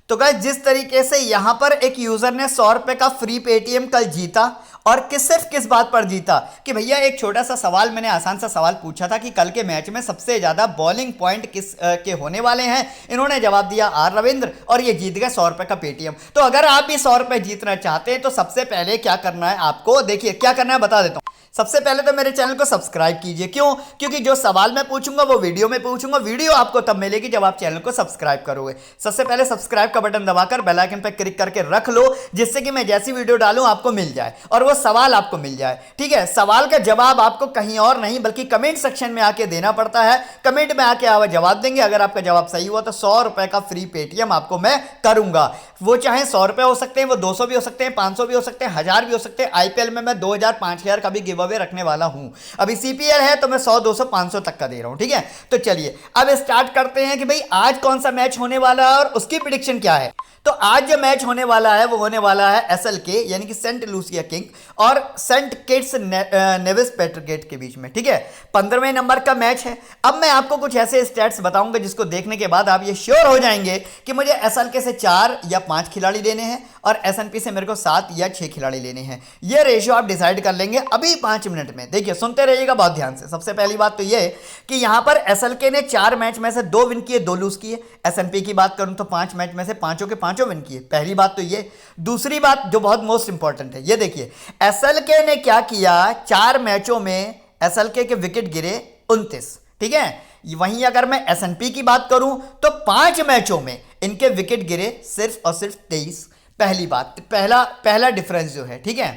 तो गाइस जिस तरीके से यहां पर एक यूजर ने 100 रुपए का फ्री पेटीएम कल जीता, और सिर्फ किस बात पर जीता कि भैया एक छोटा सा सवाल, मैंने आसान सा सवाल पूछा था कि कल के मैच में सबसे ज्यादा बॉलिंग पॉइंट किस के होने वाले हैं। इन्होंने जवाब दिया आर रविंद्र, और ये जीत गए 100 रुपए का पेटीएम। तो अगर आप भी 100 रुपए जीतना चाहते हैं तो सबसे पहले क्या करना है आपको, देखिए क्या करना है बता देता हूं। सबसे पहले तो मेरे चैनल को सब्सक्राइब कीजिए। क्यों? क्योंकि जो सवाल मैं पूछूंगा वो वीडियो में पूछूंगा, वीडियो आपको तब मिलेगी जब आप चैनल को सब्सक्राइब करोगे। सबसे पहले सब्सक्राइब का बटन दबाकर बेल आइकन पर क्लिक करके रख लो, जिससे कि मैं जैसी वीडियो डालूं आपको मिल जाए और वो सवाल आपको मिल जाए। ठीक है, सवाल का जवाब आपको कहीं और नहीं बल्कि कमेंट सेक्शन में आके देना पड़ता है। कमेंट में आके आप जवाब देंगे, अगर आपका जवाब सही हुआ तो 100 रुपए का फ्री पेटीएम आपको मैं करूंगा। वो चाहे 100 रुपए हो सकते हैं, वो 200 भी हो सकते हैं, 500 भी हो सकते हैं, 1000 भी हो सकते हैं। आईपीएल में मैं 2000 5000 का भी गिव अवे रखने वाला हूं। अभी सीपीएल है तो मैं 100 200 500 तक का दे रहा हूं। ठीक है, तो चलिए अब स्टार्ट करते हैं कि भाई आज कौन सा मैच होने वाला है और उसकी प्रिडिक्शन क्या है। तो आज जो मैच होने वाला है वो होने वाला है एसएलके यानी कि सेंट लूसिया किंग और सेंट किट्स नेविस पेट्रिगेट के बीच में। ठीक है, 15वें नंबर का मैच है। अब मैं आपको कुछ ऐसे स्टैट्स बताऊंगा जिसको देखने के बाद आप ये श्योर हो जाएंगे कि मुझे एसएलके से 4 या 5 खिलाड़ी लेने हैं और एसएनपी से मेरे को 7 या 6 खिलाड़ी लेने हैं। ये रेशियो आप डिसाइड कर लेंगे अभी 5 मिनट में। देखिए सुनते रहिएगा बहुत ध्यान से। सबसे पहली बात तो ये है कि यहां पर एसएलके ने 4 मैच में से 2 विन किए, 2 लूज किए। एसएनपी की बात करूं तो 5 मैच में से 5 के 5 विन किए। पहली बात तो ये। दूसरी बात जो बहुत मोस्ट इंपॉर्टेंट है, ये देखिए एसएलके ने क्या किया, 4 मैचों में एसएलके के विकेट गिरे 29। ठीक है, वहीं अगर मैं एसएनपी की बात करूं तो 5 मैचों में इनके विकेट गिरे सिर्फ और सिर्फ 23। पहली बात, पहला डिफरेंस जो है। ठीक है,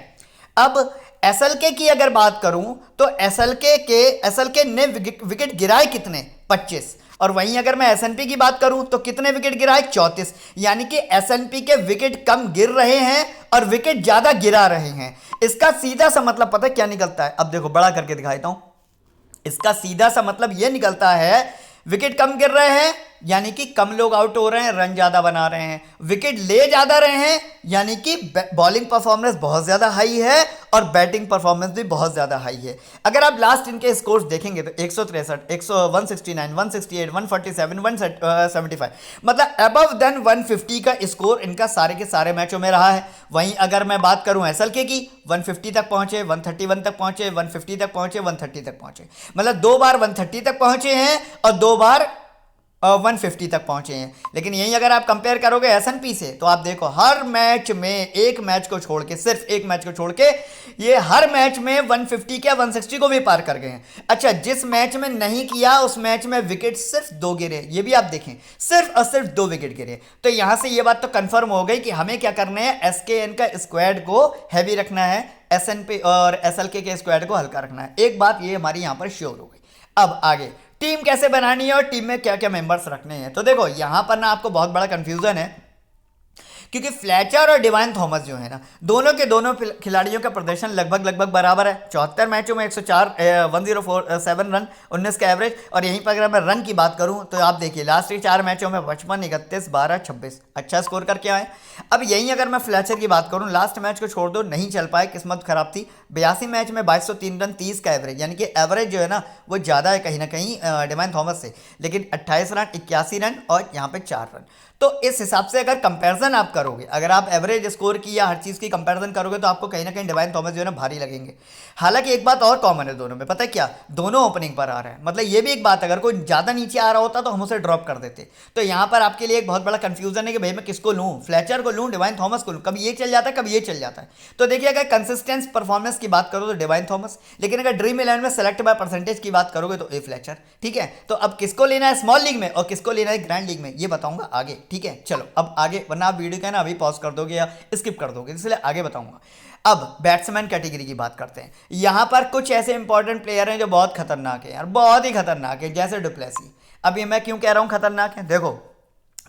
अब एसएलके की अगर बात करूं तो एसएलके ने विकेट गिराए कितने, 25। और वहीं अगर मैं एसएनपी की बात करूं तो कितने विकेट गिराए, 34। यानी कि एसएनपी के विकेट कम गिर रहे हैं और विकेट ज्यादा गिरा रहे हैं। इसका सीधा सा मतलब पता है क्या निकलता है? अब देखो बड़ा करके दिखाता हूं। इसका सीधा सा मतलब यह निकलता है विकेट कम गिर रहे हैं यानी कि कम लोग आउट हो रहे हैं, रन ज्यादा बना रहे हैं। विकेट ले ज्यादा रहे हैं यानी कि बॉलिंग परफॉर्मेंस बहुत ज्यादा हाई है और बैटिंग परफॉर्मेंस भी बहुत ज्यादा हाई है। अगर आप लास्ट इनके स्कोर्स देखेंगे तो 163, 169, 168, 147, 175, मतलब अबव देन 150 का स्कोर इनका सारे के सारे मैचों में रहा है। वहीं अगर मैं बात करूं एसएलके की, 150 तक पहुंचे, 131 तक पहुंचे, 150 तक पहुंचे, 130 तक पहुंचे। मतलब 2 बार 130 तक पहुंचे हैं और 2 बार 150 तक पहुंचे हैं। लेकिन यही अगर आप कंपेयर करोगे एसएनपी से तो आप देखो हर मैच में, एक मैच को छोड़ के, सिर्फ एक मैच को छोड़ के, ये हर मैच में 150 के 160 को भी पार कर गए हैं। अच्छा, जिस मैच में नहीं किया उस मैच में विकेट सिर्फ 2 गिरे, ये भी आप देखें, सिर्फ और सिर्फ 2 विकेट गिरे। तो यहां से ये बात तो कंफर्म हो गई कि हमें क्या करना है, एसकेएन का स्क्वाड को हैवी रखना है, एसएनपी और एसएलके के स्क्वाड को हल्का रखना है। एक बात ये हमारी यहां पर श्योर हो गई। अब आगे टीम कैसे बनानी है और टीम में क्या क्या मेंबर्स रखने हैं। तो देखो यहां पर ना आपको बहुत बड़ा कंफ्यूजन है क्योंकि फ्लेचर और डिवाइन थॉमस जो है ना, दोनों के दोनों खिलाड़ियों का प्रदर्शन लगभग बराबर है। 74 मैचों में 104 107 रन, 19 का एवरेज। और यहीं पर अगर मैं रन की बात करूं तो आप देखिए लास्ट के 4 मैचों में 55, 31, 12, 26 अच्छा स्कोर करके आए। अब यहीं अगर मैं फ्लेचर की बात करूं, लास्ट मैच को छोड़ दो, नहीं चल पाए, किस्मत खराब थी। 82 मैच में 2203 रन, 30 का एवरेज, यानी कि एवरेज जो है ना वो ज़्यादा है कहीं ना कहीं डिवाइन थॉमस से, लेकिन 28 रन, 81 रन और यहाँ पे 4 रन। तो इस हिसाब से अगर कंपैरिजन आप करोगे, अगर आप एवरेज स्कोर की या हर चीज़ की कंपैरिजन करोगे तो आपको कहीं ना कहीं डिवाइन थॉमस जो है ना भारी लगेंगे। हालांकि एक बात और कॉमन है दोनों में, पता है क्या, दोनों ओपनिंग पर आ रहे हैं। मतलब ये भी एक बात, अगर कोई ज़्यादा नीचे आ रहा होता तो हम उसे ड्रॉप कर देते। तो यहाँ पर आपके लिए एक बहुत बड़ा कंफ्यूजन है कि भाई मैं किसको लूँ, फ्लेचर को लूँ, डिवाइन थॉमस को लूँ। कभी ये चल जाता है, कभी ये चल जाता है। तो देखिए अगर कंसिस्टेंस परफॉर्मेंस की बात करो तो डिवाइन थॉमस, लेकिन अगर ड्रीम 11 में सेलेक्ट बाय परसेंटेज की बात करोगे तो ए फ्लेचर। ठीक है, तो अब किसको लेना है स्मॉल लीग में और किसको लेना है ग्रैंड लीग में, ये बताऊंगा आगे। ठीक है, चलो अब आगे, वरना आप वीडियो का ना अभी पॉज कर दोगे या स्किप कर दोगे, इसलिए आगे बताऊंगा। अब बैट्समैन कैटेगरी की बात करते हैं। यहां पर कुछ ऐसे इंपॉर्टेंट प्लेयर हैं जो बहुत खतरनाक है यार, बहुत ही खतरनाक है, जैसे डुप्लेसी। अब ये मैं क्यों कह रहा हूं खतरनाक है, देखो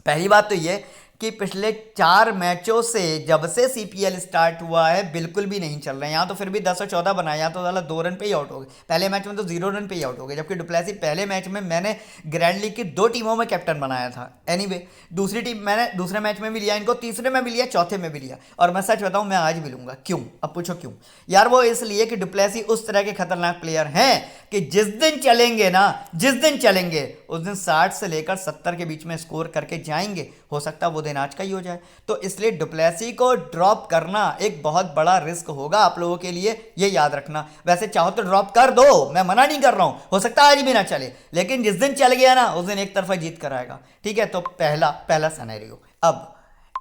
पहली बात तो ये कि पिछले 4 मैचों से जब से सीपीएल स्टार्ट हुआ है बिल्कुल भी नहीं चल रहे हैं। यहाँ तो फिर भी 10 और 14 बनाया, यहाँ तो साला 2 रन पे ही आउट हो गए। पहले मैच में तो 0 रन पे ही आउट हो गए, जबकि डुप्लेसी पहले मैच में मैंने ग्रैंड लीग की 2 टीमों में कैप्टन बनाया था। एनीवे दूसरी टीम मैंने दूसरे मैच में भी लिया इनको, तीसरे में भी लिया, चौथे में भी लिया, और मैं सच बताऊँ मैं आज भी लूँगा। क्यों? अब पूछो क्यों यार, वो इसलिए कि डुप्लेसी उस तरह के खतरनाक प्लेयर हैं कि जिस दिन चलेंगे ना, जिस दिन चलेंगे उस दिन 60 से लेकर 70 के बीच में स्कोर करके जाएंगे। हो सकता है वो दिन आज का ही हो जाए। तो इसलिए डुप्लेसी को ड्रॉप करना एक बहुत बड़ा रिस्क होगा आप लोगों के लिए, ये याद रखना। वैसे चाहो तो ड्रॉप कर दो, मैं मना नहीं कर रहा हूं, हो सकता है आज भी ना चले, लेकिन जिस दिन चल गया ना उस दिन एक तरफा जीत कर आएगा। ठीक है, तो पहला सिनेरियो। अब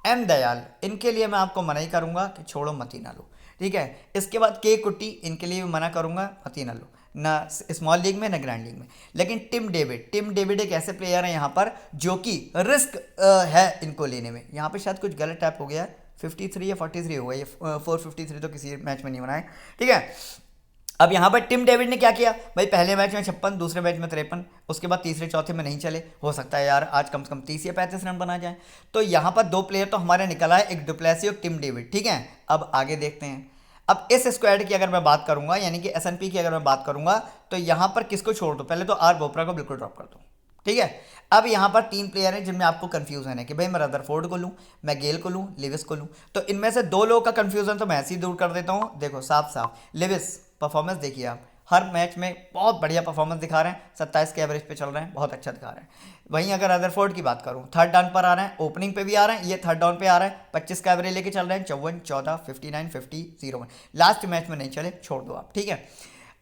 एम दयाल, इनके लिए मैं आपको मना ही करूंगा कि छोड़ो मत ही ना लो। ठीक है, इसके बाद के कुट्टी, इनके लिए भी मना करूंगा, मत ही ना लो, ना स्मॉल लीग में ना ग्रैंड लीग में। लेकिन टिम डेविड एक ऐसे प्लेयर है यहाँ पर जो कि रिस्क है इनको लेने में। यहाँ पे शायद कुछ गलत टैप हो गया है, 53 या 43 हो गया, ये 453 तो किसी मैच में नहीं बनाए। ठीक है, अब यहाँ पर टिम डेविड ने क्या किया भाई, पहले मैच में 56, दूसरे मैच में 53, उसके बाद तीसरे चौथे में नहीं चले। हो सकता है यार आज कम से कम 30 या 35 रन बना जाए। तो यहाँ पर दो प्लेयर तो हमारे निकला है, एक डुप्लेसी और टिम डेविड। ठीक है, अब आगे देखते हैं। अब इस स्क्वाड की अगर मैं बात करूंगा, यानी कि एसएनपी की अगर मैं बात करूंगा, तो यहाँ पर किसको छोड़ दो, पहले तो आर बोपरा को बिल्कुल ड्रॉप कर दो। ठीक है, अब यहाँ पर 3 प्लेयर हैं जिनमें आपको कंफ्यूजन है कि भाई मैं रदरफोर्ड को लूँ, मैं गेल को लूँ, लिविस को लूँ। तो इनमें से 2 लोगों का कंफ्यूजन तो मैं ऐसे ही दूर कर देता हूँ। देखो साफ साफ लिविस परफॉर्मेंस देखिए आप, हर मैच में बहुत बढ़िया परफॉर्मेंस दिखा रहे हैं, 27 के एवरेज पे चल रहे हैं, बहुत अच्छा दिखा रहे हैं। वहीं अगर रदरफोर्ड की बात करूँ, थर्ड डाउन पर आ रहे हैं, ओपनिंग पे भी आ रहे हैं, ये थर्ड डाउन पे आ रहे हैं, 25 का एवरेज लेके चल रहे हैं, 54, 14, 59, 50, 01। लास्ट मैच में नहीं चले, छोड़ दो आप। ठीक है,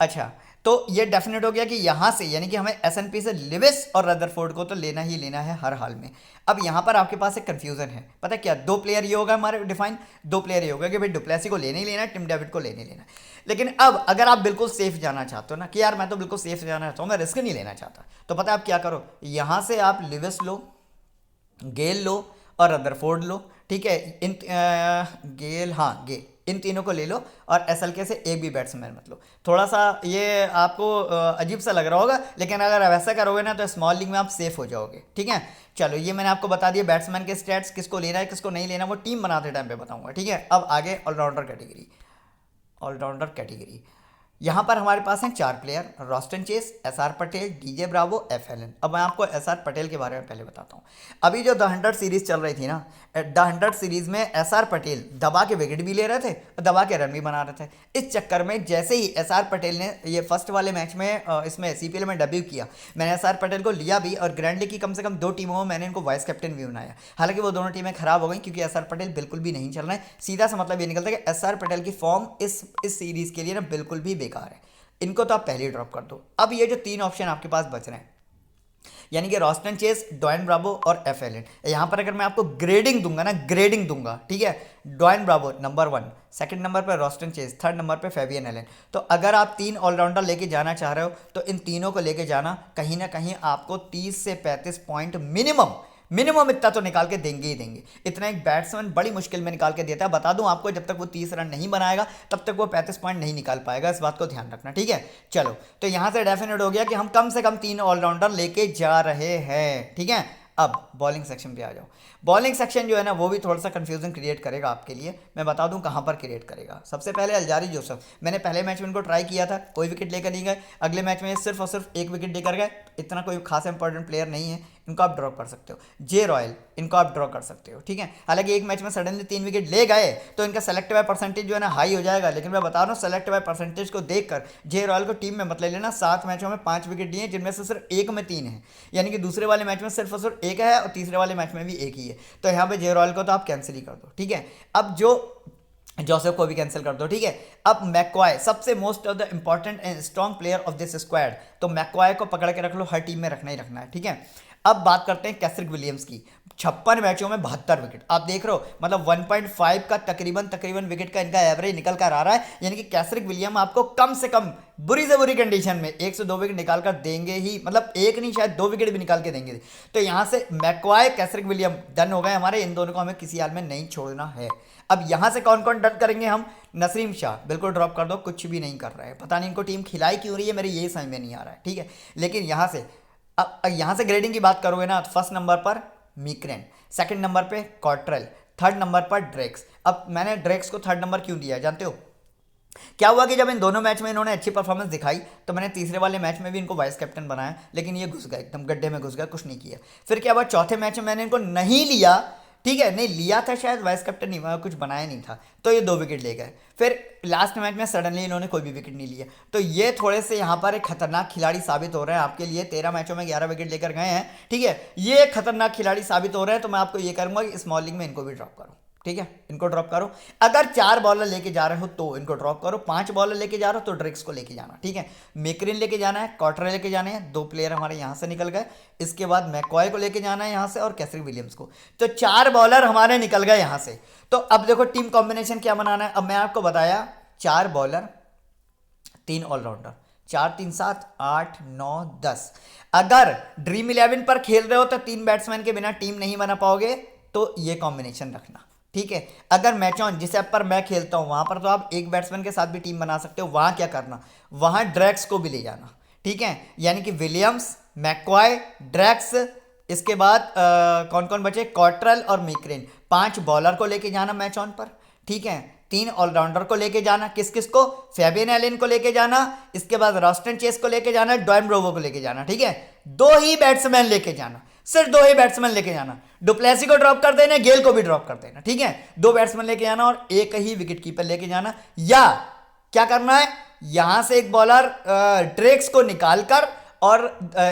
अच्छा तो ये डेफिनेट हो गया कि यहाँ से यानी कि हमें एसएनपी से लिविस और रदरफोर्ड को तो लेना ही लेना है हर हाल में। अब यहाँ पर आपके पास एक कंफ्यूजन है, पता है क्या, 2 प्लेयर ये होगा हमारे डिफाइन, 2 प्लेयर ये होगा कि भाई डुप्लेसी को लेने ही लेना है, टिम डेविड को लेने लेना है। लेकिन अब अगर आप बिल्कुल सेफ जाना चाहते हो ना कि यार मैं तो बिल्कुल सेफ जाना चाहता हूँ, मैं रिस्क नहीं लेना चाहता, तो पता है आप क्या करो, यहाँ से आप लिविस लो, गेल लो और रदरफोर्ड लो। ठीक है, गेल, हाँ गेल, इन तीनों को ले लो और एसएलके से एक भी बैट्समैन मत लो। थोड़ा सा ये आपको अजीब सा लग रहा होगा, लेकिन अगर आप ऐसा करोगे ना तो स्मॉल लीग में आप सेफ हो जाओगे। ठीक है, चलो ये मैंने आपको बता दिया बैट्समैन के स्टैट्स, किसको लेना है किसको नहीं लेना वो टीम बनाते टाइम पे बताऊंगा। ठीक है, अब आगे ऑलराउंडर कैटेगरी। यहाँ पर हमारे पास हैं 4 player, Roston Chase, SR Patel, DJ Bravo, FLN. अब मैं आपको एसआर पटेल के बारे में पहले बताता हूँ। अभी जो द 100 सीरीज चल रही थी ना, द 100 सीरीज में एसआर पटेल दबा के विकेट भी ले रहे थे, दबा के रन भी बना रहे थे। इस चक्कर में जैसे ही एसआर पटेल ने ये फर्स्ट वाले मैच में इसमें सीपीएल में डेब्यू किया, मैंने एसआर पटेल को लिया भी और ग्रैंड लीग की कम से कम 2 टीमों में मैंने इनको वाइस कैप्टन भी बनाया। हालांकि वो दोनों टीमें खराब हो गई क्योंकि एसआर पटेल बिल्कुल भी नहीं चल रहे हैं। सीधा सा मतलब ये निकलता है कि एसआर पटेल की फॉर्म इस सीरीज के लिए ना बिल्कुल भी बेकार है, इनको तो आप पहले ही ड्रॉप कर दो। अब ये जो 3 ऑप्शन आपके पास बच रहे हैं, यानी कि रॉस्टन चेस, डॉयन ब्रावो और एफएलएन, यहाँ पर अगर मैं आपको ग्रेडिंग दूंगा ना, ग्रेडिंग दूंगा, ठीक है, डॉयन ब्रावो नंबर 1, सेकंड नंबर पर रॉस्टन चेस, थर्ड नंबर पर फेबियन एलन। तो अगर आप 3 ऑलराउंडर लेके जाना चाह रहे हो तो इन तीनों को लेके जाना, कहीं ना कहीं आपको 30 से 35 पॉइंट मिनिमम इतना तो निकाल के देंगे ही देंगे। इतना एक बैट्समैन बड़ी मुश्किल में निकाल के देता है। बता दूं आपको, जब तक वो 30 रन नहीं बनाएगा तब तक वो 35 पॉइंट नहीं निकाल पाएगा, इस बात को ध्यान रखना। ठीक है, चलो तो यहां से डेफिनेट हो गया कि हम कम से कम 3 ऑलराउंडर लेके जा रहे हैं। ठीक है, अब बॉलिंग सेक्शन पे आ जाओ। बॉलिंग सेक्शन जो है ना वो भी थोड़ा सा कंफ्यूजन क्रिएट करेगा आपके लिए, मैं बता दूं कहां पर क्रिएट करेगा। सबसे पहले अल्जारी जोसेफ, मैंने पहले मैच में इनको ट्राई किया था, कोई विकेट लेकर नहीं गए। अगले मैच में सिर्फ और सिर्फ 1 विकेट लेकर गए, इतना कोई खास इंपॉर्टेंट प्लेयर नहीं है, इनको आप ड्रॉ कर सकते हो। जे रॉयल, इनको आप ड्रॉ कर सकते हो। ठीक है, हालांकि एक मैच में सडनली 3 विकेट ले गए तो इनका सेलेक्ट बाय परसेंटेज जो है ना हाई हो जाएगा, लेकिन मैं बता रहा हूँ सेलेक्ट बाय परसेंटेज को देखकर जे रॉयल को टीम में मत ले लेना। 7 मैचों में 5 विकेट दिए, जिनमें से सिर्फ 1 में 3 है, यानी कि दूसरे वाले मैच में सिर्फ और सिर्फ 1 है और तीसरे वाले मैच में भी 1 ही है। तो यहाँ पे जे रॉयल को तो आप कैंसिल ही कर दो। ठीक है, अब जो जोसेफ को भी कैंसिल कर दो। ठीक है, अब मैकवाय, सबसे most of the important and strong player of this squad, तो मैकवाय को पकड़ के रख लो, हर टीम में रखना ही रखना है। ठीक है, अब बात करते हैं कैसरिक विलियम्स की। 56 मैचों में 72 विकेट, आप देख रहे हो, मतलब 1.5 का तकरीबन विकेट का इनका एवरेज निकल कर आ रहा है। यानी कि कैसरिक विलियम आपको कम से कम बुरी से बुरी कंडीशन में 1 से 2 विकेट निकाल कर देंगे ही, मतलब 1 नहीं शायद 2 विकेट भी निकाल के देंगे। तो यहाँ से मैकवाय, कैसरिक विलियम डन हो गए हमारे, इन दोनों को हमें किसी हाल में नहीं छोड़ना है। अब यहाँ से कौन कौन डन करेंगे हम, नसीम शाह बिल्कुल ड्रॉप कर दो, कुछ भी नहीं कर रहा है, पता नहीं इनको टीम खिलाई क्यों रही है, मेरे ये समझ में नहीं आ रहा है। ठीक है, लेकिन यहाँ से अब यहाँ से ग्रेडिंग की बात करोगे ना, तो फर्स्ट नंबर पर मीकरेन, सेकंड नंबर पे कॉट्रेल, थर्ड नंबर पर ड्रेक्स। अब मैंने ड्रेक्स को थर्ड नंबर क्यों दिया जानते हो, क्या हुआ कि जब इन दोनों मैच में इन्होंने अच्छी परफॉर्मेंस दिखाई तो मैंने तीसरे वाले मैच में भी इनको वाइस कैप्टन बनाया, लेकिन ये घुस गए, एकदम गड्ढे में घुस गए, कुछ नहीं किया। फिर क्या हुआ, चौथे मैच में मैंने इनको नहीं लिया। ठीक है, नहीं लिया था शायद, वाइस कैप्टन नहीं, कुछ बनाया नहीं था, तो ये 2 विकेट ले गए। फिर लास्ट मैच में सडनली इन्होंने कोई भी विकेट नहीं लिया, तो ये थोड़े से यहाँ पर एक खतरनाक खिलाड़ी साबित हो रहे हैं आपके लिए। 13 मैचों में 11 विकेट लेकर गए हैं, ठीक है, ये खतरनाक खिलाड़ी साबित हो रहे हैं। तो मैं आपको ये करूँगा कि स्मॉल लीग में इनको भी ड्रॉप करो, ठीक है, इनको ड्रॉप करो। अगर 4 बॉलर लेके जा रहे हो तो इनको ड्रॉप करो, 5 बॉलर लेके जा रहे हो तो ड्रिक्स को लेके जाना, ठीक है। मेकरिन लेके जाना है, कॉटरे लेके जाने हैं, 2 प्लेयर हमारे यहाँ से निकल गए। इसके बाद मैकॉय को लेके जाना है यहाँ से और कैसरी विलियम्स को, तो 4 बॉलर हमारे निकल गए यहाँ से। तो अब देखो टीम कॉम्बिनेशन क्या बनाना है। अब मैं आपको बताया 4 बॉलर 3 ऑलराउंडर, 4 3 7 8 9 10। अगर ड्रीम 11 पर खेल रहे हो तो 3 बैट्समैन के बिना टीम नहीं बना पाओगे, तो ये कॉम्बिनेशन रखना, ठीक है। अगर मैच ऑन जिस ऐप पर मैं खेलता हूं वहां पर तो आप एक बैट्समैन के साथ भी टीम बना सकते हो। वहां क्या करना, वहां ड्रैक्स को भी ले जाना, ठीक है, यानी कि विलियम्स, मैकॉय, ड्रैक्स, इसके बाद कौन कौन बचे, कॉट्रेल और मेकरेन। 5 बॉलर को लेके जाना मैच ऑन पर, ठीक है। 3 ऑलराउंडर को लेके जाना, किस किस को, फैबियन एलन को लेके जाना, इसके बाद रॉस्टन चेस को लेके जाना, डॉयन ब्रोवो को लेके जाना, ठीक है। 2 ही बैट्समैन लेके जाना, सिर्फ 2 ही बैट्समैन लेके जाना। डुप्लेसी को ड्रॉप कर देना, गेल को भी ड्रॉप कर देना, ठीक है। 2 बैट्समैन लेके जाना और एक ही विकेट कीपर लेके जाना। या क्या करना है, यहां से एक बॉलर ड्रेक्स को निकालकर और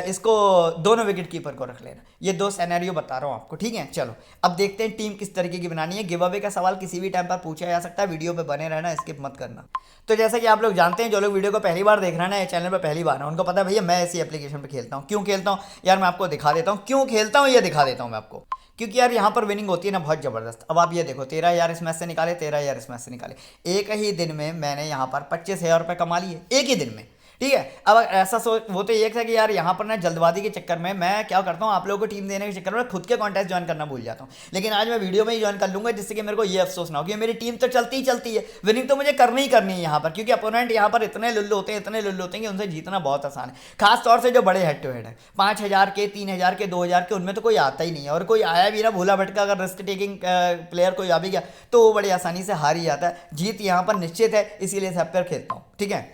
इसको दोनों विकेट कीपर को रख लेना। ये 2 सिनेरियो बता रहा हूं आपको, ठीक है। चलो अब देखते हैं टीम किस तरीके की बनानी है। गिव अवे का सवाल किसी भी टाइम पर पूछा जा सकता है, वीडियो पे बने रहना, स्किप मत करना। तो जैसा कि आप लोग जानते हैं, जो लोग वीडियो को पहली बार देख रहे हैं ना, ये चैनल पर पहली बार है, उनको पता है भैया मैं ऐसी एप्लीकेशन पर खेलता हूँ। क्यों खेलता हूँ यार, मैं आपको दिखा देता हूँ क्यों खेलता हूँ, ये दिखा देता हूँ मैं आपको। क्योंकि यार यहाँ पर विनिंग होती है ना बहुत ज़बरदस्त। अब आप ये देखो 13,000 इस मैच से निकाले, 13,000 इस मैच से निकाले। एक ही दिन में मैंने यहाँ पर 25,000 रुपये कमा लिए, एक ही दिन में, ठीक है। अब ऐसा सोच, वो तो ये था कि यार यहाँ पर ना जल्दबाजी के चक्कर में मैं क्या करता हूँ, आप लोगों को टीम देने के चक्कर में खुद के कॉन्टेस्ट ज्वाइन करना भूल जाता हूँ। लेकिन आज मैं वीडियो में ही ज्वाइन कर लूंगा, जिससे कि मेरे को ये अफसोस ना हो कि मेरी टीम तो चलती ही चलती है, विनिंग तो मुझे करनी ही करनी है यहाँ पर। क्योंकि अपोनेंट यहाँ पर इतने लुल्लू होते हैं, इतने लुल्लू होते हैं कि उनसे जीतना बहुत आसान है। खासतौर से जो बड़े हेड टू हेड है, 5,000 के, 3,000 के, 2,000 के, उनमें तो कोई आता ही नहीं है। और कोई आया भी ना भूला भटका, अगर रिस्क टेकिंग प्लेयर कोई आ भी गया तो वो बड़ी आसानी से हार ही जाता है। जीत यहाँ पर निश्चित है, इसीलिए सब पर खेलता हूँ, ठीक है।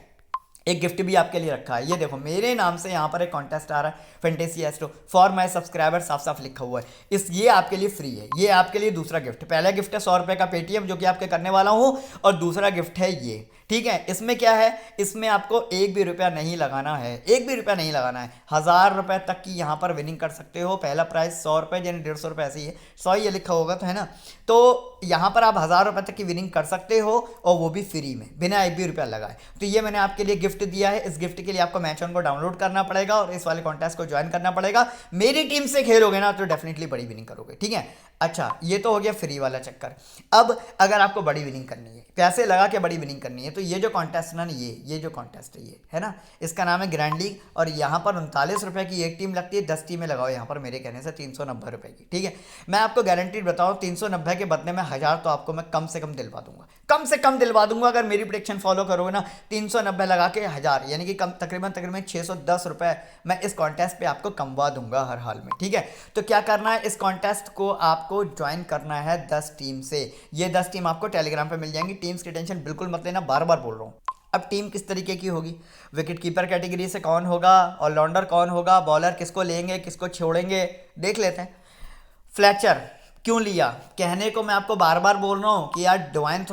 एक गिफ्ट भी आपके लिए रखा है, ये देखो मेरे नाम से यहाँ पर एक कॉन्टेस्ट आ रहा है, fantasy astro for my subscriber, साफ साफ लिखा हुआ है। ये आपके लिए फ्री है, ये आपके लिए दूसरा गिफ्ट। पहला गिफ्ट है 100 रुपये का पेटीएम जो कि आपके करने वाला हूँ, और दूसरा गिफ्ट है ये, ठीक है। इसमें क्या है, इसमें आपको 1 भी रुपया नहीं लगाना है, 1 भी रुपया नहीं लगाना है। 1,000 रुपये तक की यहाँ पर विनिंग कर सकते हो। पहला प्राइस 100 रुपये, यानी 150 रुपये ऐसे ही है, 100 ये लिखा होगा तो है ना। तो यहाँ पर आप 1,000 रुपये तक की विनिंग कर सकते हो, और वो भी फ्री में, बिना 1 भी रुपया लगाए। तो ये मैंने आपके लिए गिफ्ट दिया है। इस गिफ्ट के लिए आपको मैच ऑन को डाउनलोड करना पड़ेगा और इस वाले कॉन्टेस्ट को ज्वाइन करना पड़ेगा। मेरी टीम से खेलोगे ना तो डेफिनेटली बड़ी विनिंग करोगे, ठीक है। अच्छा, ये तो हो गया फ्री वाला चक्कर। अब अगर आपको बड़ी विनिंग करनी है, पैसे लगा के बड़ी विनिंग करनी है, तो ये जो कॉन्टेस्ट ना, ये जो कॉन्टेस्ट है, ये है ना, इसका नाम है ग्रैंड लीग। और यहाँ पर 39 रुपये की एक टीम लगती है, 10 टीमें लगाओ यहाँ पर मेरे कहने से 390 रुपये की, ठीक है। मैं आपको गारंटीड बताऊँ, 390 के बदले में 1,000 तो आपको मैं कम से कम दिलवा दूंगा, कम से कम दिलवा दूंगा। अगर मेरी प्रेडिक्शन फॉलो करोगे ना, 390 लगा के 1,000, यानी कि कम तकरीबन 610 रुपये मैं इस कॉन्टेस्ट पे आपको कमवा दूंगा हर हाल में, ठीक है। तो क्या करना है, इस कॉन्टेस्ट को आपको ज्वाइन करना है 10 टीम से। ये 10 टीम आपको टेलीग्राम पे मिल जाएंगी। टीम्स की टेंशन बिल्कुल मत लेना, बार बार बोल रहा हूँ। अब टीम किस तरीके की होगी, विकेट कीपर कैटेगरी से कौन होगा, ऑलराउंडर कौन होगा, बॉलर किसको लेंगे किसको छोड़ेंगे, देख लेते हैं। फ्लेचर क्यों लिया, कहने को मैं आपको बार बार बोल रहा हूँ कि यार ड्वाइन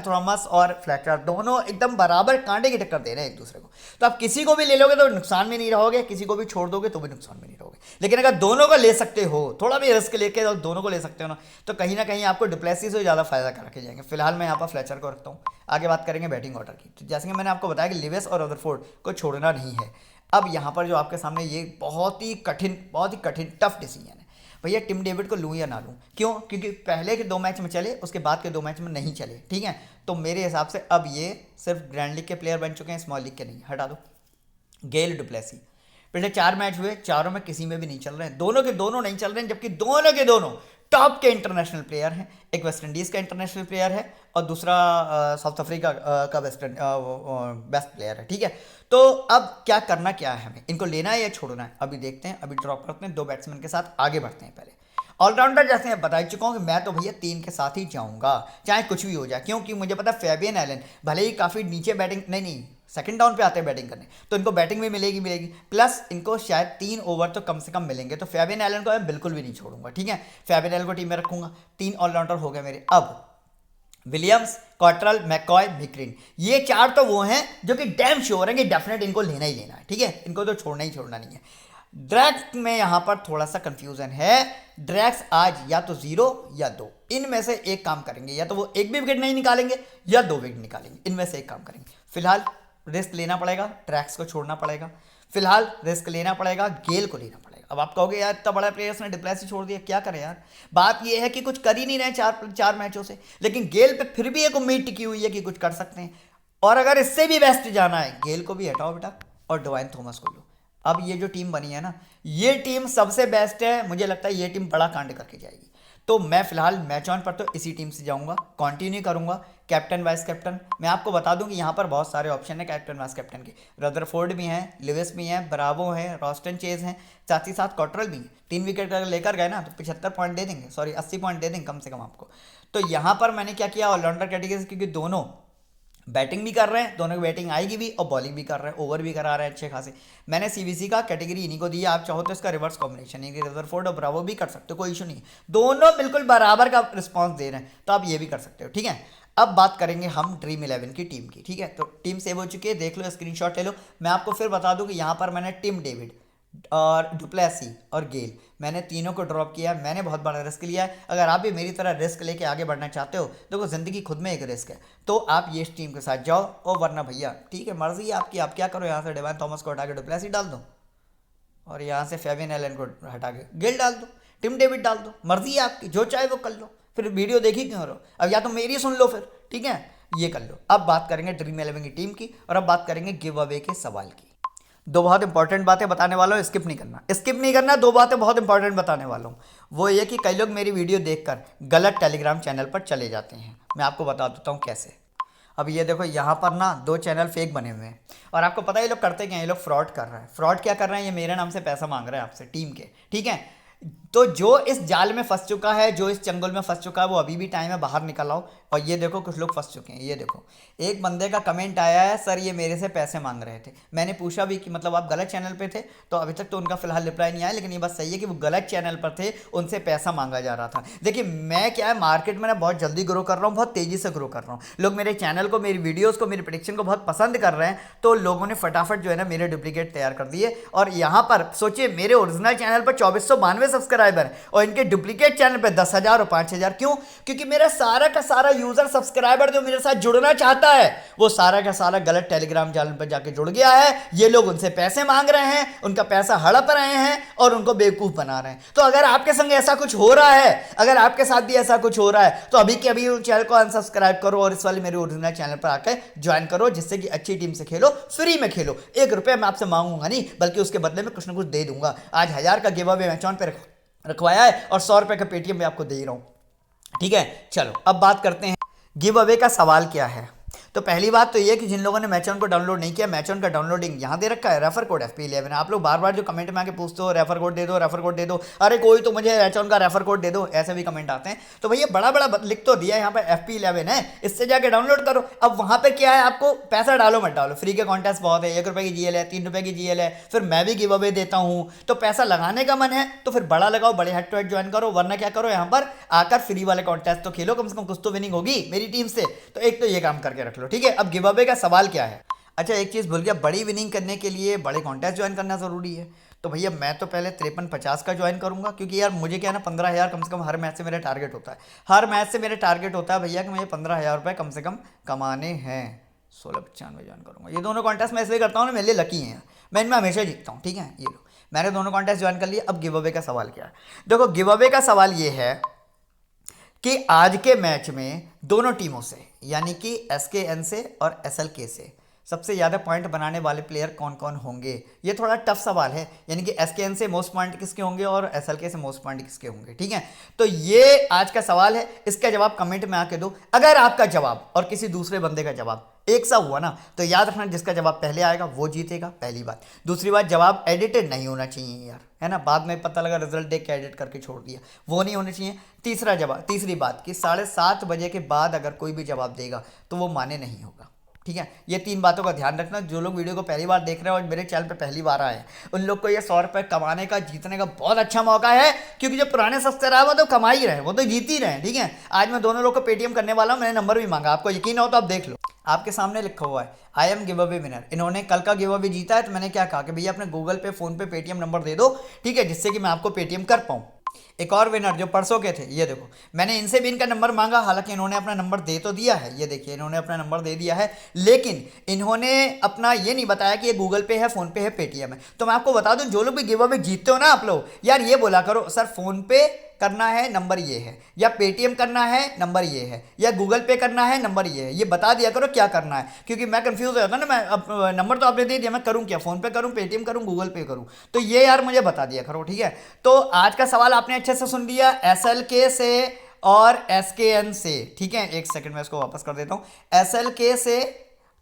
थॉमस और फ्लेचर दोनों एकदम बराबर कांटे की टक्कर दे रहे हैं एक दूसरे को। तो आप किसी को भी ले लोगे तो नुकसान में नहीं रहोगे, किसी को भी छोड़ दोगे तो भी नुकसान में नहीं रहोगे। लेकिन अगर दोनों को ले सकते हो, थोड़ा भी रिस्क लेके तो दोनों को ले सकते हो ना कहीं आपको डुप्लेसी से ज़्यादा फायदा कर रखे जाएंगे। फिलहाल मैं यहाँ पर फ्लेचर को रखता हूँ। आगे बात करेंगे बैटिंग ऑर्डर की। तो जैसे कि मैंने आपको बताया कि लिविस और रदरफोर्ड को छोड़ना नहीं है। अब यहाँ पर जो आपके सामने ये बहुत ही कठिन टफ डिसीजन है, भैया टिम डेविड को लूँ या ना लूँ। क्यों, क्योंकि पहले के 2 मैच में चले, उसके बाद के 2 मैच में नहीं चले, ठीक है। तो मेरे हिसाब से अब ये सिर्फ ग्रैंड लीग के प्लेयर बन चुके हैं, स्मॉल लीग के नहीं, हटा दो। गेल, डुप्लेसी पिछले 4 मैच हुए, चारों में किसी में भी नहीं चल रहे हैं, दोनों के दोनों नहीं चल रहे हैं, जबकि दोनों के दोनों टॉप के इंटरनेशनल प्लेयर हैं। एक वेस्ट इंडीज़ का इंटरनेशनल प्लेयर है और दूसरा साउथ अफ्रीका का बेस्ट प्लेयर है, ठीक है। तो अब क्या करना क्या है, हमें इनको लेना है या छोड़ना है, अभी देखते हैं। अभी ड्रॉप करते हैं, 2 बैट्समैन के साथ आगे बढ़ते हैं। पहले ऑलराउंडर जैसे मैं बता चुका हूँ कि मैं तो भैया 3 के साथ ही जाऊँगा, चाहे कुछ भी हो जाए। क्योंकि मुझे पता फैबियन एलन भले ही काफ़ी नीचे बैटिंग नहीं सेकंड डाउन पे आते हैं बैटिंग करने, तो इनको बैटिंग भी मिलेगी मिलेगी, प्लस इनको शायद 3 ओवर तो कम से कम मिलेंगे। तो फैबियन एलन को मैं बिल्कुल भी नहीं छोड़ूंगा, ठीक है। फैबियन एलन को टीम में रखूंगा। 3 ऑलराउंडर हो गए मेरे। अब विलियम्स, कॉटरल, मैकॉय, मिक्रिन, ये 4 तो वो हैं जो कि डैम श्योर है कि डेफिनेट इनको लेना ही लेना है, ठीक है। इनको तो छोड़ना ही छोड़ना नहीं है। ड्रैक्स में यहां पर थोड़ा सा कंफ्यूजन है। ड्रैक्स आज या तो 0 या 2 इनमें से एक काम करेंगे, या तो वो एक भी विकेट नहीं निकालेंगे या 2 विकेट निकालेंगे, इनमें से एक काम करेंगे। फिलहाल रिस्क लेना पड़ेगा, ड्रैक्स को छोड़ना पड़ेगा। फिलहाल रिस्क लेना पड़ेगा, गेल को लेना पड़ेगा। अब आप कहोगे यार इतना बड़ा प्लेयर्स ने डिप्लेसी छोड़ दिया, क्या करें यार। बात ये है कि कुछ कर ही नहीं रहे 4 मैचों से, लेकिन गेल पे फिर भी एक उम्मीद टिकी हुई है कि कुछ कर सकते हैं। और अगर इससे भी बेस्ट जाना है, गेल को भी हटाओ बेटा और डवाइन थॉमस को लो। अब ये जो टीम बनी है ना, ये टीम सबसे बेस्ट है। मुझे लगता है ये टीम बड़ा कांड करके जाएगी। तो मैं फिलहाल मैच ऑन पर तो इसी टीम से जाऊंगा, कंटिन्यू करूंगा। कैप्टन वाइस कैप्टन मैं आपको बता दूं कि यहाँ पर बहुत सारे ऑप्शन है कैप्टन वाइस कैप्टन के। रदरफोर्ड भी हैं, लिविस भी हैं, ब्रावो हैं, रॉस्टन चेज हैं, साथ ही साथ कॉटरल भी हैं। 3 विकेट अगर लेकर गए ना तो 75 पॉइंट दे देंगे, सॉरी 80 पॉइंट दे देंगे कम से कम आपको। तो यहाँ पर मैंने क्या किया, ऑलराउंडर कैटेगरी, क्योंकि दोनों बैटिंग भी कर रहे हैं, दोनों की बैटिंग आएगी भी और बॉलिंग भी कर रहे हैं, ओवर भी करा रहे हैं अच्छे खासे। मैंने सीबीसी का कैटेगरी इन्हीं को दी है। आप चाहो तो इसका रिवर्स कॉम्बिनेशन है कि रदरफोर्ड और ब्रावो भी कर सकते हो, कोई इशू नहीं है। दोनों बिल्कुल बराबर का रिस्पॉन्स दे रहे हैं, तो आप ये भी कर सकते हो, ठीक है। अब बात करेंगे हम ड्रीम 11 की टीम की, ठीक है। तो टीम सेव हो चुकी है, देख लो, स्क्रीनशॉट ले लो। मैं आपको फिर बता दूं कि यहाँ पर मैंने टिम डेविड और डुप्लेसी और गेल, मैंने तीनों को ड्रॉप किया है। मैंने बहुत बड़ा रिस्क लिया है। अगर आप भी मेरी तरह रिस्क लेके आगे बढ़ना चाहते हो, देखो ज़िंदगी खुद में एक रिस्क है, तो आप ये इस टीम के साथ जाओ। और वरना भैया ठीक है, मर्जी है आपकी, आप क्या करो, यहाँ से डिवाइन थॉमस को हटा के डुप्लेसी डाल दो और यहाँ से फैबियन एलन को हटा के गेल डाल दो, टिम डेविड डाल दो, मर्जी है आपकी, जो चाहे वो कर लो। फिर वीडियो देखी क्यों रहो, अब या तो मेरी सुन लो फिर, ठीक है, ये कर लो। अब बात करेंगे ड्रीम 11 की टीम की, और अब बात करेंगे गिव अवे के सवाल की। 2 बहुत इंपॉर्टेंट बातें बताने वाला हूँ, स्किप नहीं करना, स्किप नहीं करना। 2 बातें बहुत इंपॉर्टेंट बताने वाला हूँ। वो ये कि कई लोग मेरी वीडियो देखकर गलत टेलीग्राम चैनल पर चले जाते हैं। मैं आपको बता देता हूँ कैसे। अब ये देखो, यहाँ पर ना 2 चैनल फेक बने हुए हैं, और आपको पता है ये लोग करते क्या हैं, ये लोग फ्रॉड कर रहे हैं। फ्रॉड क्या कर रहे हैं, ये मेरे नाम से पैसा मांग रहे हैं आपसे, टीम के, ठीक है। तो जो इस जाल में फंस चुका है, जो इस चंगुल में फंस चुका है, वो अभी भी टाइम है, बाहर निकल आओ। और ये देखो कुछ लोग फंस चुके हैं। ये देखो, एक बंदे का कमेंट आया है, सर ये मेरे से पैसे मांग रहे थे। मैंने पूछा भी कि मतलब आप गलत चैनल पे थे, तो अभी तक तो उनका फिलहाल रिप्लाई नहीं आया, लेकिन ये बात सही है कि वो गलत चैनल पर थे, उनसे पैसा मांगा जा रहा था। देखिए मैं क्या है, मार्केट में ना बहुत जल्दी ग्रो कर रहा हूँ, बहुत तेजी से ग्रो कर रहा हूँ। लोग मेरे चैनल को, मेरी वीडियोज़ को, मेरी प्रेडिक्शन को बहुत पसंद कर रहे हैं, तो लोगों ने फटाफट जो है ना मेरे डुप्लीकेट तैयार कर दिए। और यहाँ पर सोचिए, मेरे ओरिजिनल चैनल पर 2492 सब्सक्राइबर है, और इनके डुप्लीकेट चैनल पे 10,000 और 5,000। क्यों? क्योंकि मेरा सारा का सारा यूजर सब्सक्राइबर जो मेरे साथ जुड़ना चाहता है, वो सारा का सारा गलत टेलीग्राम चैनल पर जाके जुड़ गया है। ये लोग उनसे पैसे मांग रहे हैं, उनका पैसा हड़प रहे हैं और उनको बेवकूफ बना रहे हैं। तो अगर आपके संग ऐसा कुछ हो रहा है, अगर आपके साथ भी ऐसा कुछ हो रहा है, तो अभी के अभी चैनल को अनसब्सक्राइब करो और इस वाले मेरे ओरिजिनल चैनल पर आकर ज्वाइन करो, जिससे कि अच्छी टीम से खेलो, फ्री में खेलो। 1 रुपया मैं आपसे मांगूंगा नहीं, बल्कि उसके बदले में कुछ ना कुछ दे दूंगा। आज 1000 का गिव अवे मैच ऑन पे रखवाया है और 100 रुपए का पेटीएम में आपको दे रहा हूं, ठीक है। चलो अब बात करते हैं गिव अवे का सवाल क्या है। तो पहली बात तो ये कि जिन लोगों ने मैच ऑन को डाउनलोड नहीं किया, मैच ऑन का डाउनलोडिंग यहाँ दे रखा है, रेफर कोड FP11। आप लोग बार बार जो कमेंट में आके पूछते हो रेफर कोड दे दो, रेफर कोड दे दो, अरे कोई तो मुझे मैच ऑन का रेफर कोड दे दो, ऐसे भी कमेंट आते हैं। तो भैया बड़ा बड़ा लिख तो दिया है यहाँ पे FP11 है, इससे जाके डाउनलोड करो। अब वहाँ पे क्या है, आपको पैसा डालो मत डालो, फ्री के कॉन्टेस्ट बहुत है, 1 रुपये की GL है, 3 रुपये की GL है, फिर मैं भी गिव अवे देता हूँ। तो पैसा लगाने का मन है तो फिर बड़ा लगाओ, बड़े हेड टू हेड ज्वाइन करो, वरना क्या करो, यहाँ पर आकर फ्री वाले कॉन्टेस्ट तो खेलो, कम से कम कुछ तो विनिंग होगी मेरी टीम से। तो एक तो ये काम करके रख लो, ठीक है। अब गिव अवे का सवाल क्या है। अच्छा एक चीज़ भूल गया, बड़ी विनिंग करने के लिए बड़े कॉन्टेस्ट ज्वाइन करना ज़रूरी है। तो भैया मैं तो पहले 53-50 का ज्वाइन करूंगा, क्योंकि यार मुझे क्या है ना, 15,000 कम से कम हर मैच से मेरा टारगेट होता है। हर मैच से मेरा टारगेट होता है भैया कि मुझे 15,000 रुपये कम से कम कमाने हैं। 1695 ज्वाइन करूंगा। ये दोनों कॉन्टेस्ट मैं इसलिए करता हूँ ना, मेरे लिए लकी हैं, मैं इनमें हमेशा जीतता हूँ, ठीक है। ये लो, मैंने दोनों कॉन्टेस्ट ज्वाइन कर लिए। अब गिव अवे का सवाल क्या है। देखो गिव अवे का सवाल ये है कि आज के मैच में दोनों टीमों से, यानी कि SKN से और SLK से सबसे ज़्यादा पॉइंट बनाने वाले प्लेयर कौन कौन होंगे। ये थोड़ा टफ सवाल है, यानी कि SKN से मोस्ट पॉइंट किसके होंगे और SLK से मोस्ट पॉइंट किसके होंगे, ठीक है। तो ये आज का सवाल है, इसका जवाब कमेंट में आके दो। अगर आपका जवाब और किसी दूसरे बंदे का जवाब एक सा हुआ ना, तो याद रखना जिसका जवाब पहले आएगा वो जीतेगा, पहली बात। दूसरी बात, जवाब एडिटेड नहीं होना चाहिए यार, है ना, बाद में पता लगा रिजल्ट देख के एडिट करके छोड़ दिया, वो नहीं होना चाहिए। तीसरी बात कि 7:30 बजे के बाद अगर कोई भी जवाब देगा तो वो माने नहीं होगा, ठीक है, ये 3 बातों का ध्यान रखना। जो लोग वीडियो को पहली बार देख रहे हैं और मेरे चैनल पे पहली बार आए हैं, उन लोग को ये 100 रुपये कमाने का, जीतने का बहुत अच्छा मौका है, क्योंकि जो पुराने सब्सक्राइबर तो कमा ही रहे हैं, वो तो जीत ही रहे हैं। ठीक है, आज मैं दोनों लोग को पेटीएम करने वाला हूँ, मैंने नंबर भी मांगा, आपको यकीन हो तो आप देख लो, आपके सामने लिखा हुआ है I am give away winner. इन्होंने कल का गिव अवे जीता है, तो मैंने क्या कहा कि भैया अपने गूगल पे, फोन पे, पेटीएम नंबर दे दो, ठीक है, जिससे कि मैं आपको पेटीएम कर पाऊँ। एक और विनर जो परसों के थे, ये देखो, मैंने इनसे भी इनका नंबर मांगा, हालांकि इन्होंने अपना नंबर दे तो दिया है, ये देखिए इन्होंने अपना नंबर दे दिया है, लेकिन इन्होंने अपना ये नहीं बताया कि ये गूगल पे है, फोन पे है, पेटीएम है। तो मैं आपको बता दूं, जो लोग भी गिव अवे जीतते हो ना आप लोग, यार ये बोला करो सर फोन पे करना है नंबर ये है, या पेटीएम करना है नंबर ये है, या गूगल पे करना है नंबर ये है, ये बता दिया करो क्या करना है, क्योंकि मैं कंफ्यूज हो जाता ना, मैं अब नंबर तो आपने दे दिया, मैं करूँ क्या, फोन पे करूँ, पेटीएम करूँ, गूगल पे करूँ, तो ये यार मुझे बता दिया करो। ठीक है, तो आज का सवाल आपने अच्छे से सुन लिया, SLK से और SKN से। ठीक है, एक सेकंड में इसको वापस कर देता हूँ, SLK से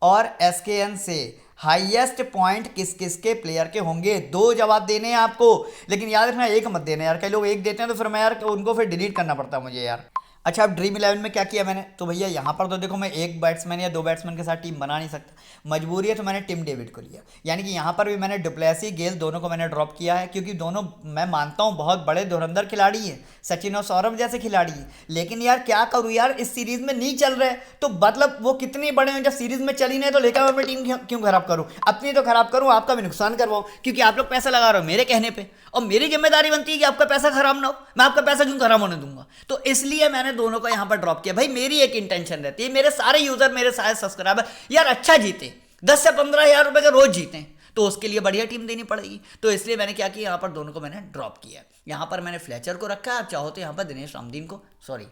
और SKN से हाईएस्ट पॉइंट किस किस के प्लेयर के होंगे, 2 जवाब देने हैं आपको, लेकिन याद रखना एक मत देना यार, कई लोग एक देते हैं तो फिर मैं यार उनको फिर डिलीट करना पड़ता है मुझे यार। अच्छा, अब ड्रीम 11 में क्या किया मैंने, तो भैया यहाँ पर तो देखो मैं एक बैट्समैन या 2 बैट्समैन के साथ टीम बना नहीं सकता, मजबूरी है, तो मैंने टिम डेविड को लिया। यानी कि यहाँ पर भी मैंने डुप्लेसी, गेल दोनों को मैंने ड्रॉप किया है, क्योंकि दोनों मैं मानता हूँ बहुत बड़े धुरंधर खिलाड़ी हैं, सचिन और सौरभ जैसे खिलाड़ी हैं, लेकिन यार क्या करूँ यार, इस सीरीज में नहीं चल रहे, तो मतलब वो कितने बड़े हैं, जब सीरीज में चली नहीं तो लेकर मैं अपनी टीम क्यों खराब करूँ, अपनी तो खराब करूँ, आपका भी नुकसान करवाऊँ, क्योंकि आप लोग पैसा लगा रहे हो मेरे कहने पर, और मेरी जिम्मेदारी बनती है कि आपका पैसा खराब ना हो, मैं आपका पैसा क्यों खराब होने दूंगा। तो इसलिए मैंने दोनों को यहाँ पर ड्रॉप किया। भाई मेरी एक इंटेंशन रहती है, मेरे सारे यूजर, मेरे सारे सब्सक्राइबर यार अच्छा जीते, 10 से 15 हज़ार रुपए का रोज जीते, तो उसके लिए बढ़िया टीम देनी पड़ेगी। तो इसलिए मैंने क्या किया, यहाँ पर दोनों को मैंने ड्रॉप किया। यहाँ पर मैंने फ्लेचर को रखा है, आप चाहो तो यहाँ पर दिनेश रामदीन को, सॉरी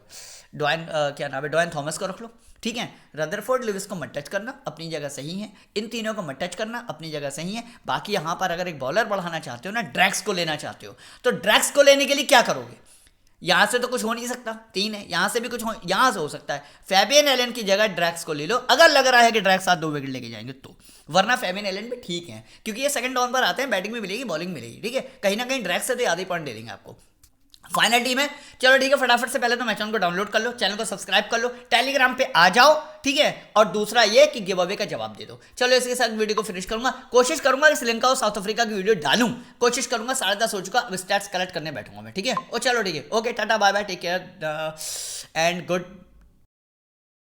डॉयन, क्या नाम है, डॉयन थॉमस को रख लो। ठीक है, रदरफोर्ड, लुइस को मत टच करना, अपनी जगह सही है, इन तीनों को मत टच करना, अपनी जगह सही है। बाकी यहाँ पर अगर एक बॉलर बढ़ाना चाहते हो ना, ड्रैक्स को लेना चाहते हो, तो ड्रैक्स को लेने के लिए क्या करोगे, यहाँ से तो कुछ हो नहीं सकता, 3 है, यहाँ से भी कुछ हो, यहाँ से हो सकता है, फैबियन एलन की जगह ड्रैक्स को ले लो, अगर लग रहा है कि ड्रैक्स साथ 2 विकेट लेके जाएंगे तो, वरना फैबियन एलन भी ठीक है, क्योंकि ये सेकंड डाउन पर आते हैं, बैटिंग में मिलेगी, बॉलिंग मिलेगी। ठीक है, कहीं ना कहीं ड्रैक्स से तो आधे पॉइंट दे देंगे आपको। फाइनल टीम है, चलो ठीक है, फटाफट से पहले तो मैच को डाउनलोड कर लो, चैनल को सब्सक्राइब कर लो, टेलीग्राम पे आ जाओ। ठीक है, और दूसरा ये कि गिव अवे का जवाब दे दो। चलो इसके साथ वीडियो को फिनिश करूंगा, कोशिश करूंगा कि श्रीलंका और साउथ अफ्रीका की वीडियो डालूं, कोशिश करूंगा, 10:30 हो चुका, अब स्टैट्स कलेक्ट करने बैठूंगा मैं। ठीक है, ओ चलो ठीक है, okay, tata bye bye, take care and good